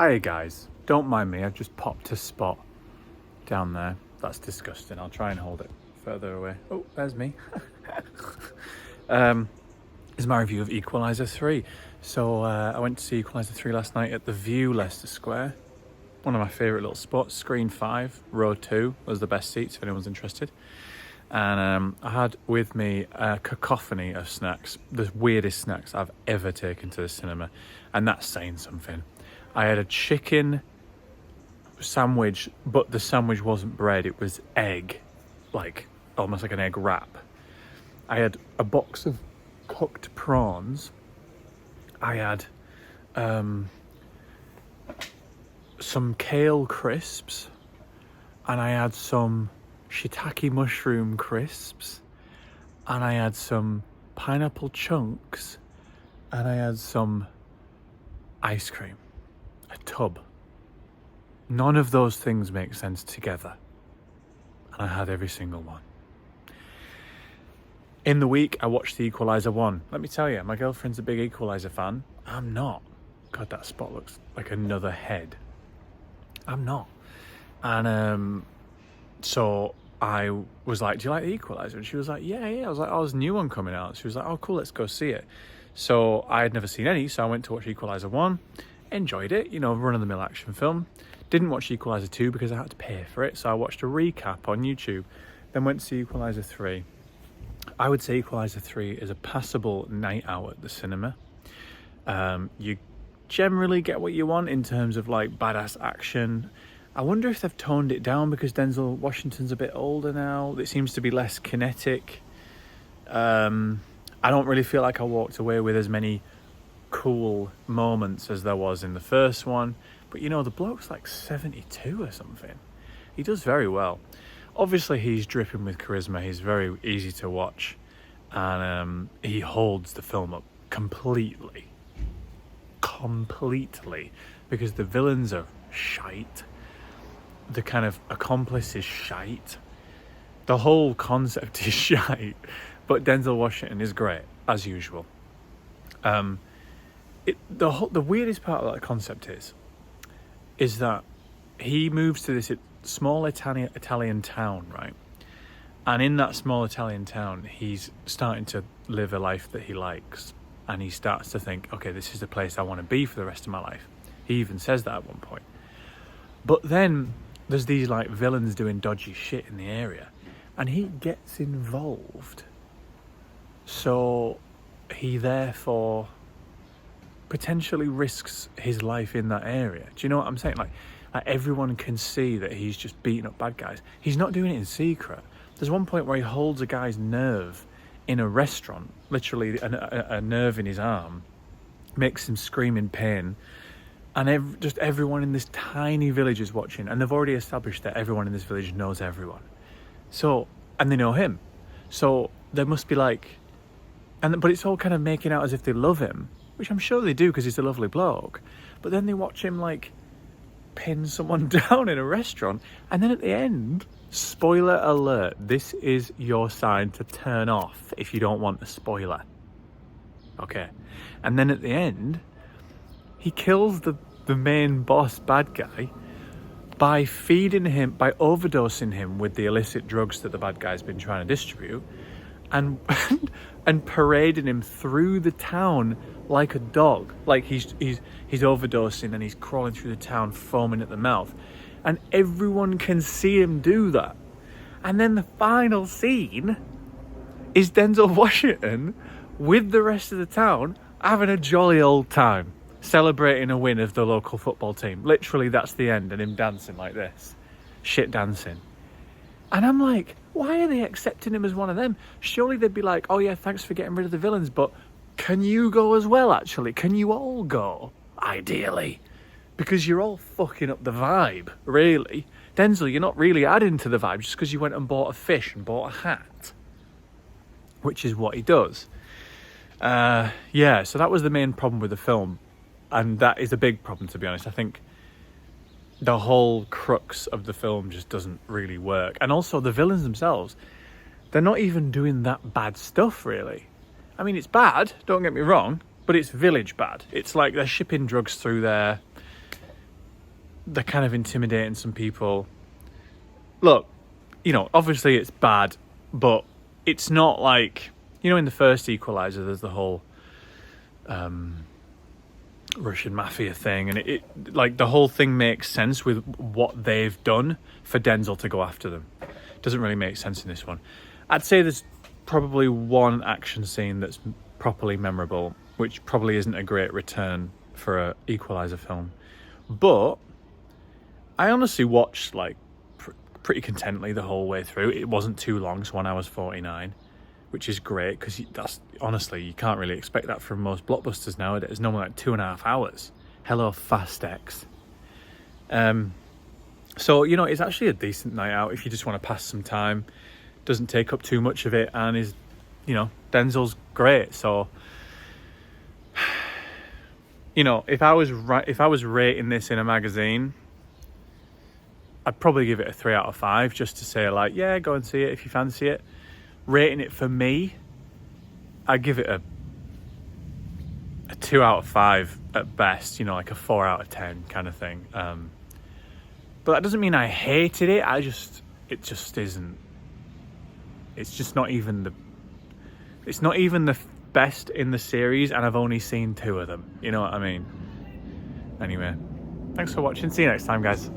Hiya guys, don't mind me, I've just popped a spot down there. That's disgusting, I'll try and hold it further away. Oh, there's me. Is my review of Equalizer 3. So I went to see Equalizer 3 last night at the View, Leicester Square. One of my favourite little spots, screen 5, row 2 was the best seats if anyone's interested. And I had with me a cacophony of snacks, the weirdest snacks I've ever taken to the cinema. And that's saying something. I had a chicken sandwich, but the sandwich wasn't bread, it was egg, like almost like an egg wrap. I had a box of cooked prawns. I had some kale crisps, and I had some shiitake mushroom crisps, and I had some pineapple chunks, and I had some ice cream. A tub. None of those things make sense together. And I had every single one. In the week, I watched the Equalizer 1. Let me tell you, my girlfriend's a big Equalizer fan. I'm not. God, that spot looks like another head. I'm not. And so I was like, do you like the Equalizer? And she was like, yeah. I was like, oh, there's a new one coming out. She was like, oh, cool, let's go see it. So I had never seen any, so I went to watch Equalizer 1. Enjoyed it, run-of-the-mill action film. Didn't watch Equalizer 2 because I had to pay for it, so I watched a recap on YouTube. Then went to see Equalizer 3. I would say Equalizer 3 is a passable night out at the cinema. You generally get what you want in terms of like badass action. I wonder if they've toned it down because Denzel Washington's a bit older now. It seems to be less kinetic. I don't really feel like I walked away with as many cool moments as there was in the first one, but the bloke's like 72 or something. He does very well. Obviously he's dripping with charisma, he's very easy to watch, and he holds the film up completely, because the villains are shite, the kind of accomplice is shite, the whole concept is shite, but Denzel Washington is great as usual. The weirdest part of that concept is that he moves to this small Italian town, right? And in that small Italian town, he's starting to live a life that he likes. And he starts to think, okay, this is the place I want to be for the rest of my life. He even says that at one point. But then there's these like villains doing dodgy shit in the area, and he gets involved. So he therefore potentially risks his life in that area. Do you know what I'm saying? Like everyone can see that he's just beating up bad guys. He's not doing it in secret. There's one point where he holds a guy's nerve in a restaurant, literally a nerve in his arm, makes him scream in pain, and just everyone in this tiny village is watching, and they've already established that everyone in this village knows everyone. So, and they know him. So they must be like, but it's all kind of making out as if they love him, which I'm sure they do because he's a lovely bloke. But then they watch him like pin someone down in a restaurant, and then at the end, spoiler alert, this is your sign to turn off if you don't want a spoiler. Okay. And then at the end, he kills the main boss bad guy by overdosing him with the illicit drugs that the bad guy's been trying to distribute, and parading him through the town like a dog. Like he's overdosing and he's crawling through the town foaming at the mouth, and everyone can see him do that. And then the final scene is Denzel Washington with the rest of the town having a jolly old time, celebrating a win of the local football team. Literally, that's the end, and him dancing like this, shit dancing. And I'm like, why are they accepting him as one of them? Surely they'd be like, oh yeah, thanks for getting rid of the villains, but can you go as well, actually? Can you all go? Ideally. Because you're all fucking up the vibe, really. Denzel, you're not really adding to the vibe just because you went and bought a fish and bought a hat. Which is what he does. So that was the main problem with the film. And that is a big problem, to be honest. I think the whole crux of the film just doesn't really work. And also the villains themselves, they're not even doing that bad stuff, really. I mean, it's bad, don't get me wrong, but it's village bad. It's like they're shipping drugs through there. they're kind of intimidating some people. Look, you know, obviously it's bad, but it's not like, you know, in the first Equalizer, there's the whole Russian mafia thing, and it like the whole thing makes sense with what they've done for Denzel to go after them. Doesn't really make sense in this one. I'd say there's probably one action scene that's properly memorable, which probably isn't a great return for a Equalizer film, but I honestly watched like pretty contentedly the whole way through. It wasn't too long, it's 1 hour 49, which is great, because that's honestly, you can't really expect that from most blockbusters nowadays. It's normally like 2.5 hours. Hello, Fast X. So, you know, it's actually a decent night out if you just want to pass some time. Doesn't take up too much of it, and is, you know, Denzel's great. So, you know, if I was rating this in a magazine, I'd probably give it a 3 out of 5, just to say, like, yeah, go and see it if you fancy it. Rating it for me, I'd give it a 2 out of 5 at best, you know, like a 4 out of 10 kind of thing. But that doesn't mean I hated it. It just isn't. It's just not even the. It's not even the best in the series, and I've only seen 2 of them. You know what I mean? Anyway, thanks for watching. See you next time, guys.